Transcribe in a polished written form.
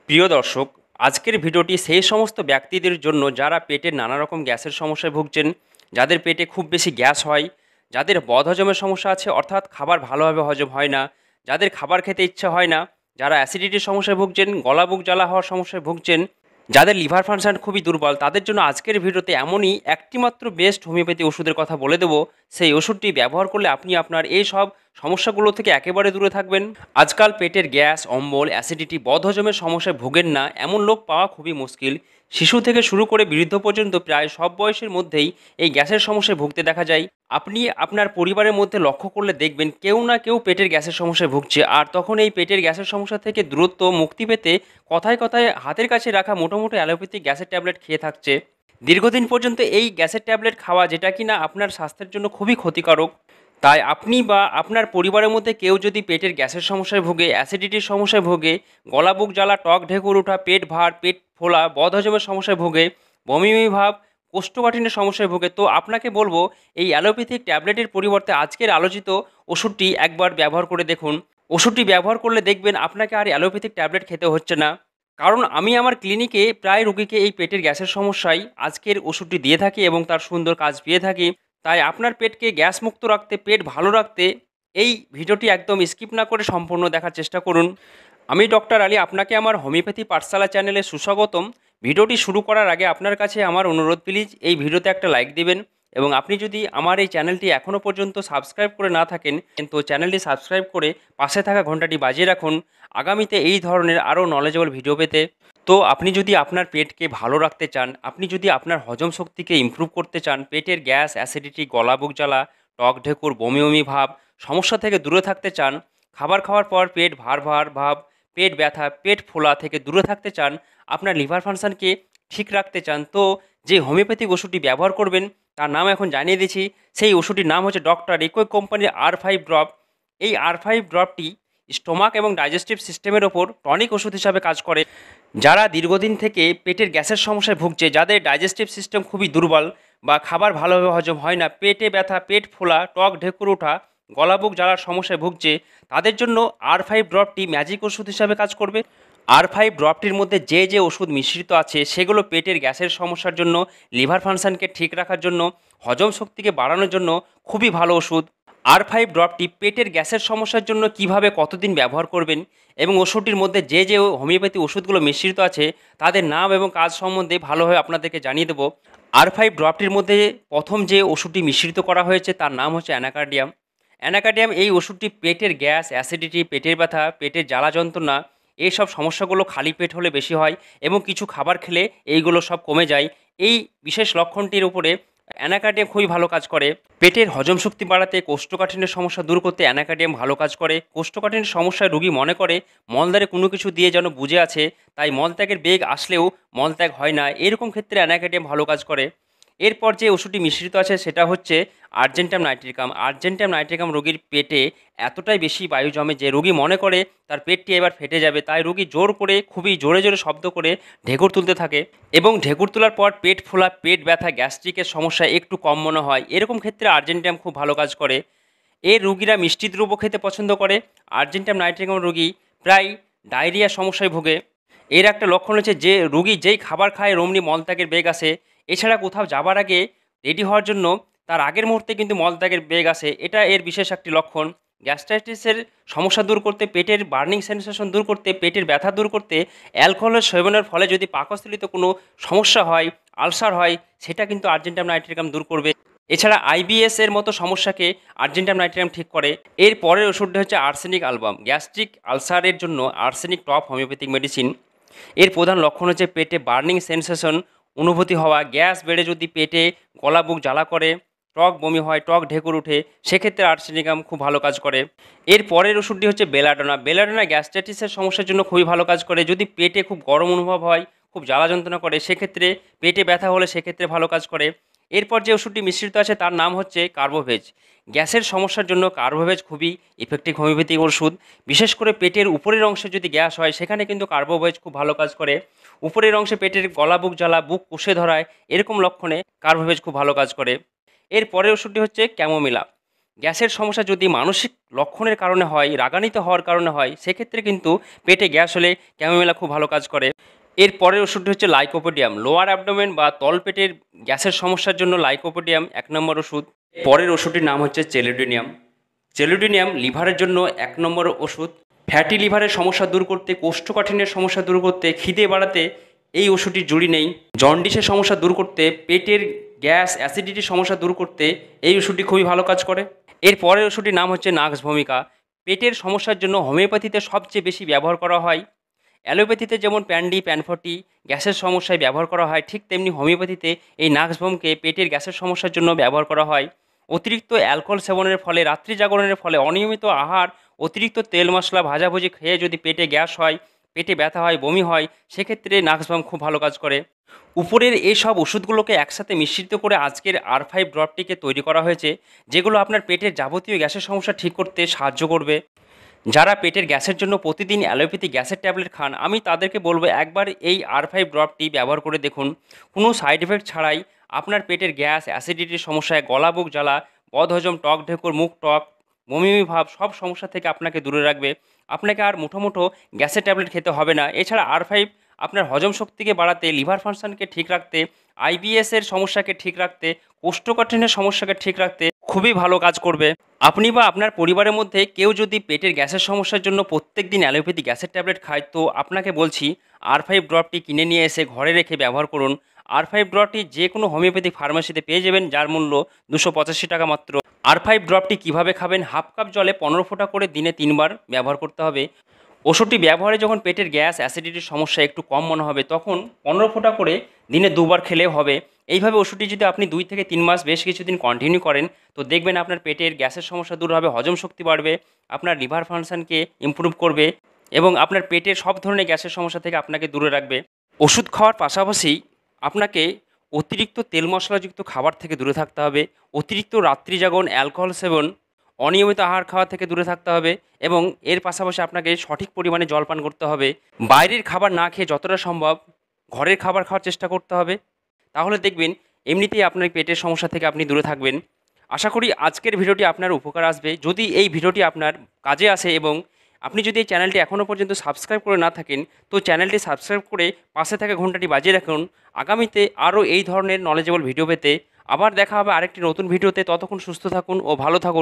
প্রিয় দর্শক, আজকের ভিডিওটি সেই সমস্ত ব্যক্তিদের জন্য যারা পেটের নানা রকম গ্যাসের সমস্যায় ভুগছেন, যাদের পেটে খুব বেশি গ্যাস হয়, যাদের বদহজমের সমস্যা আছে অর্থাৎ খাবার ভালোভাবে হজম হয় না, যাদের খাবার খেতে ইচ্ছা হয় না, যারা অ্যাসিডিটির সমস্যায় ভুগছেন, গলা বুক জ্বালা হওয়ার সমস্যায় ভুগছেন, যাদের লিভার ফাংশন খুবই দুর্বল, তাদের জন্য আজকের ভিডিওতে এমনই একটিমাত্র বেস্ট হোমিওপ্যাথি ওষুধের কথা বলে দেবো। সেই ওষুধটি ব্যবহার করলে আপনি আপনার এই সব সমস্যাগুলো থেকে একেবারে দূরে থাকবেন। আজকাল পেটের গ্যাস, অম্বল, অ্যাসিডিটি, বদহজমের সমস্যায় ভোগেন না এমন লোক পাওয়া খুবই মুশকিল। শিশু থেকে শুরু করে বৃদ্ধ পর্যন্ত প্রায় সব বয়সের মধ্যেই এই গ্যাসের সমস্যায় ভুগতে দেখা যায়। আপনি আপনার পরিবারের মধ্যে লক্ষ্য করলে দেখবেন কেউ না কেউ পেটের গ্যাসের সমস্যায় ভুগছে, আর তখন এই পেটের গ্যাসের সমস্যা থেকে দূরত্ব মুক্তি পেতে কথায় কথায় হাতের কাছে রাখা মোটামুটি অ্যালোপ্যাথিক গ্যাসের ট্যাবলেট খেয়ে থাকছে দীর্ঘদিন পর্যন্ত। এই গ্যাসের ট্যাবলেট খাওয়া যেটা কিনা আপনার স্বাস্থ্যের জন্য খুবই ক্ষতিকারক। তাই আপনি বা আপনার পরিবারের মধ্যে কেউ যদি পেটের গ্যাসের সমস্যায় ভোগে, অ্যাসিডিটির সমস্যায় ভোগে, গলা বুক জ্বালা, টক ঢেকুর ওঠা, পেট ভার, পেট ফোলা, বদহজমের সমস্যায় ভোগে, বমি বমি ভাব, কোষ্ঠকাঠিন্যের সমস্যায় ভোগে, তো আপনাকে বলবো এই অ্যালোপ্যাথিক ট্যাবলেটের পরিবর্তে আজকের আলোচিত ওষুধটি একবার ব্যবহার করে দেখুন। ওষুধটি ব্যবহার করলে দেখবেন আপনাকে আর অ্যালোপ্যাথিক ট্যাবলেট খেতে হচ্ছে না। কারণ আমি আমার ক্লিনিকে প্রায় রোগীকে এই পেটের গ্যাসের সমস্যায় আজকের ওষুধটি দিয়ে থাকি এবং তার সুন্দর কাজ পেয়ে থাকি। তাই আপনার পেটকে গ্যাস মুক্ত রাখতে, পেট ভালো রাখতে এই ভিডিওটি একদম স্কিপ না করে সম্পূর্ণ দেখার চেষ্টা করুন। আমি ডক্টর আলী আপনাকে আমার হোমিওপ্যাথি পাঠশালা চ্যানেলে সুস্বাগতম। ভিডিওটি শুরু করার আগে আপনার কাছে আমার অনুরোধ, প্লিজ এই ভিডিওতে একটা লাইক দিবেন এবং আপনি যদি আমার এই চ্যানেলটি এখনও পর্যন্ত সাবস্ক্রাইব করে না থাকেন তো চ্যানেলটি সাবস্ক্রাইব করে পাশে থাকা ঘন্টাটি বাজিয়ে রাখুন আগামীতে এই ধরনের আরও নলেজেবল ভিডিও পেতে। তো আপনি যদি আপনার পেটকে ভালো রাখতে চান, আপনি যদি আপনার হজম শক্তিকে ইমপ্রুভ করতে চান, পেটের গ্যাস, অ্যাসিডিটি, গলা বুক জ্বালা, টক ঢেকুর, বমি বমি ভাব সমস্যা থেকে দূরে থাকতে চান, খাবার খাওয়ার পর পেট ভার ভার ভাব, পেট ব্যথা, পেট ফোলা থেকে দূরে থাকতে চান, আপনার লিভার ফাংশনকে ঠিক রাখতে চান, তো যে হোমিওপ্যাথিক ওষুধটি ব্যবহার করবেন তার নাম এখন জানিয়ে দিচ্ছি। সেই ওষুধটির নাম হচ্ছে ডক্টর রিকোয়েক কোম্পানির R5 ড্রপ। এই R5 ড্রপটি স্টোমাক এবং ডাইজেস্টিভ সিস্টেমের ওপর টনিক ওষুধ হিসাবে কাজ করে। যারা দীর্ঘদিন থেকে পেটের গ্যাসের সমস্যায় ভুগছে, যাদের ডাইজেস্টিভ সিস্টেম খুবই দুর্বল বা খাবার ভালোভাবে হজম হয় না, পেটে ব্যথা, পেট ফোলা, টক ঢেকুর ওঠা, গলা বুক জ্বালার সমস্যায় ভুগছে, তাদের জন্য R5 ড্রপটি ম্যাজিক ওষুধ হিসাবে কাজ করবে। R5 ড্রপটির মধ্যে যে যে ওষুধ মিশ্রিত আছে সেগুলো পেটের গ্যাসের সমস্যার জন্য, লিভার ফাংশনকে ঠিক রাখার জন্য, হজম শক্তিকে বাড়ানোর জন্য খুবই ভালো ওষুধ। R5 ড্রপটি পেটের গ্যাসের সমস্যার জন্য কিভাবে কতদিন ব্যবহার করবেন এবং ওষুধটির মধ্যে যে যে হোমিওপ্যাথি ওষুধগুলো মিশ্রিত আছে তাদের নাম এবং কাজ সম্বন্ধে ভালোভাবে আপনাদেরকে জানিয়ে দেবো। R5 ড্রপটির মধ্যে প্রথম যে ওষুধটি মিশ্রিত করা হয়েছে তার নাম হচ্ছে অ্যানাকার্ডিয়াম। অ্যানাকার্ডিয়াম এই ওষুধটি পেটের গ্যাস, অ্যাসিডিটি, পেটের ব্যথা, পেটের জ্বালা যন্ত্রণা, এইসব সমস্যাগুলো খালি পেট হলে বেশি হয় এবং কিছু খাবার খেলে এইগুলো সব কমে যায়। এই বিশেষ লক্ষণটির উপরে অ্যানাকার্ডিয়াম খুবই ভালো কাজ করে। পেটের হজম শক্তি বাড়াতে, কোষ্ঠকাঠিন্যের সমস্যা দূর করতে অ্যানাকার্ডিয়াম ভালো কাজ করে। কোষ্ঠকাঠিন্যের সমস্যায় রোগী মনে করে মলদ্বারে কোনো কিছু দিয়ে যেন বুঝে আছে, তাই মলত্যাগের বেগ আসলেও মলত্যাগ হয় না, এরকম ক্ষেত্রে অ্যানাকার্ডিয়াম ভালো কাজ করে। এরপর যে ওষুধটি মিশ্রিত আছে সেটা হচ্ছে আর্জেন্টাম নাইট্রিকাম। আর্জেন্টাম নাইট্রিকাম রোগীর পেটে এতটাই বেশি বায়ু জমে যে রোগী মনে করে তার পেটটি এবার ফেটে যাবে, তাই রোগী জোর করে, খুবই জোরে জোরে শব্দ করে ঢেকুর তুলতে থাকে এবং ঢেকুর তোলার পর পেট ফোলা, পেট ব্যথা, গ্যাস্ট্রিকের সমস্যা একটু কম মনে হয়, এরকম ক্ষেত্রে আর্জেন্টাম খুব ভালো কাজ করে। এর রোগীরা মিষ্টি দ্রব্য খেতে পছন্দ করে। আর্জেন্টাম নাইট্রিকাম রোগী প্রায় ডায়রিয়া সমস্যায় ভোগে। এর একটা লক্ষণ হচ্ছে যে রোগী যেই খাবার খায় অমনি মলত্যাগের বেগ আসে। এছাড়া কোথাও যাবার আগে রেডি হওয়ার জন্য তার আগের মুহূর্তে কিন্তু মলত্যাগের বেগ আসে, এটা এর বিশেষ একটি লক্ষণ। গ্যাস্ট্রাইটিসের সমস্যা দূর করতে, পেটের বার্নিং সেন্সেশন দূর করতে, পেটের ব্যথা দূর করতে, অ্যালকোহলের সেবনের ফলে যদি পাকস্থলিতে কোনো সমস্যা হয়, আলসার হয়, সেটা কিন্তু আর্জেন্টাম নাইট্রিকাম দূর করবে। এছাড়া আইবিএস এর মতো সমস্যাকে আর্জেন্টাম নাইট্রিকাম ঠিক করে। এর পরের ওষুধটা হচ্ছে আর্সেনিক অ্যালবাম। গ্যাস্ট্রিক আলসারের জন্য আর্সেনিক টপ হোমিওপ্যাথিক মেডিসিন। এর প্রধান লক্ষণ হচ্ছে পেটে বার্নিং সেন্সেশন অনুভূতি হওয়া, গ্যাস বেড়ে যদি পেটে গলা বুক জ্বালা করে, টক বমি হয়, টক ঢেকুর উঠে, সেক্ষেত্রে আর্সেনিকাম খুব ভালো কাজ করে। এর পরের ওষুধটি হচ্ছে বেলাডোনা। বেলাডোনা গ্যাস্ট্রাইটিসের সমস্যার জন্য খুবই ভালো কাজ করে। যদি পেটে খুব গরম অনুভব হয়, খুব জ্বালা যন্ত্রণা করে, সেক্ষেত্রে, পেটে ব্যথা হলে সেক্ষেত্রে ভালো কাজ করে। এরপর যে ওষুধটি মিশ্রিত আছে তার নাম হচ্ছে কার্বোভেজ। গ্যাসের সমস্যার জন্য কার্বোভেজ খুবই ইফেক্টিভ হোমিওপ্যাথিক ওষুধ। বিশেষ করে পেটের উপরের অংশে যদি গ্যাস হয় সেখানে কিন্তু কার্বোভেজ খুব ভালো কাজ করে। উপরের অংশে পেটের গলা বুক জ্বালা, বুক কষে ধরায়, এরকম লক্ষণে কার্বোভেজ খুব ভালো কাজ করে। এর পরের ওষুধটি হচ্ছে ক্যামোমিলা। গ্যাসের সমস্যা যদি মানসিক লক্ষণের কারণে হয়, রাগান্বিত হওয়ার কারণে হয়, সেক্ষেত্রে কিন্তু পেটে গ্যাস হলে ক্যামোমিলা খুব ভালো কাজ করে। এর পরের ওষুধটি হচ্ছে লাইকোপোডিয়াম। লোয়ার অ্যাবডোমেন বা তলপেটের গ্যাসের সমস্যার জন্য লাইকোপোডিয়াম ১ নম্বর ওষুধ। পরের ওষুধটির নাম হচ্ছে চেলিডোনিয়াম। চেলিডোনিয়াম লিভারের জন্য ১ নম্বর ওষুধ। ফ্যাটি লিভারের সমস্যা দূর করতে, কোষ্ঠকাঠিন্যের সমস্যা দূর করতে, খিদে বাড়াতে এই ওষুধটির জুড়ি নেই। জন্ডিসের সমস্যা দূর করতে, পেটের গ্যাস অ্যাসিডিটির সমস্যা দূর করতে এই ওষুধটি খুবই ভালো কাজ করে। এর পরের ওষুধটির নাম হচ্ছে নাক্স ভূমিকা। পেটের সমস্যার জন্য হোমিওপ্যাথিতে সবচেয়ে বেশি ব্যবহার করা হয়। অ্যালোপ্যাথিতে যেমন প্যান্ডি প্যানফর্টি গ্যাসের সমস্যায় ব্যবহার করা হয়, ঠিক তেমনি হোমিওপ্যাথিতে এই নাক্সভোমকে পেটের গ্যাসের সমস্যার জন্য ব্যবহার করা হয়। অতিরিক্ত অ্যালকোহল সেবনের ফলে, রাত্রি জাগরণের ফলে, অনিয়মিত আহার, অতিরিক্ত তেল মশলা ভাজাভুজি খেয়ে যদি পেটে গ্যাস হয়, পেটে ব্যথা হয়, বমি হয়, সেক্ষেত্রে নাক্সভোম খুব ভালো কাজ করে। উপরের এই সব ওষুধগুলোকে একসাথে মিশ্রিত করে আজকের R5 ড্রপটিকে তৈরি করা হয়েছে, যেগুলো আপনার পেটের যাবতীয় গ্যাসের সমস্যা ঠিক করতে সাহায্য করবে। যারা পেটের গ্যাসের জন্য প্রতিদিন অ্যালোপ্যাথি গ্যাসের ট্যাবলেট খান, আমি তাদেরকে বলবো একবার এই R5 ড্রপটি ব্যবহার করে দেখুন। কোনো সাইড এফেক্ট ছাড়াই আপনার পেটের গ্যাস, অ্যাসিডিটির সমস্যায়, গলা বুক জ্বালা, বদহজম, টক ঢেকুর, মুখ টক, বমি বমি ভাব, সব সমস্যা থেকে আপনাকে দূরে রাখবে। আপনাকে আর মুঠো মুঠো গ্যাসের ট্যাবলেট খেতে হবে না। এছাড়া R5 আপনার হজম শক্তিকে বাড়াতে, লিভার ফাংশনকে ঠিক রাখতে, IBS এর সমস্যাকে ঠিক রাখতে, কোষ্ঠকাঠিন্যের সমস্যাকে ঠিক রাখতে খুবই ভালো কাজ করবে। আপনি বা আপনার পরিবারের মধ্যে কেউ যদি পেটের গ্যাসের সমস্যার জন্য প্রত্যেকদিন অ্যালোপ্যাথি গ্যাসের ট্যাবলেট খায়, তো আপনাকে বলছি R5 ড্রপটি কিনে নিয়ে এসে ঘরে রেখে ব্যবহার করুন। R5 ড্রপটি যে কোনো হোমিওপ্যাথি ফার্মেসিতে পেয়ে যাবেন, যার মূল্য 285 টাকা মাত্র। R5 ড্রপটি কীভাবে খাবেন? হাফ কাপ জলে 15 ফোঁটা করে দিনে 3 বার ব্যবহার করতে হবে। ওষুধটি ব্যবহারে যখন পেটের গ্যাস অ্যাসিডিটির সমস্যা একটু কম মনে হবে, তখন 15 ফোঁটা করে দিনে 2 বার খেলেও হবে। এইভাবে ওষুধটি যদি আপনি 2 থেকে 3 মাস বেশ কিছুদিন কন্টিনিউ করেন, তো দেখবেন আপনার পেটের গ্যাসের সমস্যা দূর হবে, হজম শক্তি বাড়বে, আপনার লিভার ফাংশনকে ইমপ্রুভ করবে এবং আপনার পেটের সব ধরনের গ্যাসের সমস্যা থেকে আপনাকে দূরে রাখবে। ওষুধ খাওয়ার পাশাপাশি আপনাকে অতিরিক্ত তেল মশলাযুক্ত খাবার থেকে দূরে থাকতে হবে, অতিরিক্ত রাত্রি জাগরণ, অ্যালকোহল সেবন, অনিয়মিত আহার খাওয়া থেকে দূরে থাকতে হবে এবং এর পাশাপাশি আপনাকে সঠিক পরিমাণে জল পান করতে হবে। বাইরের খাবার না খেয়ে যতটা সম্ভব ঘরের খাবার খাওয়ার চেষ্টা করতে হবে। তাহলে দেখবেন এমনিতেই আপনার পেটের সমস্যা থেকে আপনি দূরে থাকবেন। আশা করি আজকের ভিডিওটি আপনার উপকার আসবে। যদি এই ভিডিওটি আপনার কাজে আসে এবং আপনি যদি এই চ্যানেলটি এখনও পর্যন্ত সাবস্ক্রাইব করে না থাকেন, তো চ্যানেলটি সাবস্ক্রাইব করে পাশে থাকা ঘন্টাটি বাজিয়ে রাখুন। আগামীতে আরও এই ধরনের নলেজেবল ভিডিও পেতে আবার দেখা হবে আরেকটি নতুন ভিডিওতে। ততক্ষণ সুস্থ থাকুন ও ভালো থাকুন।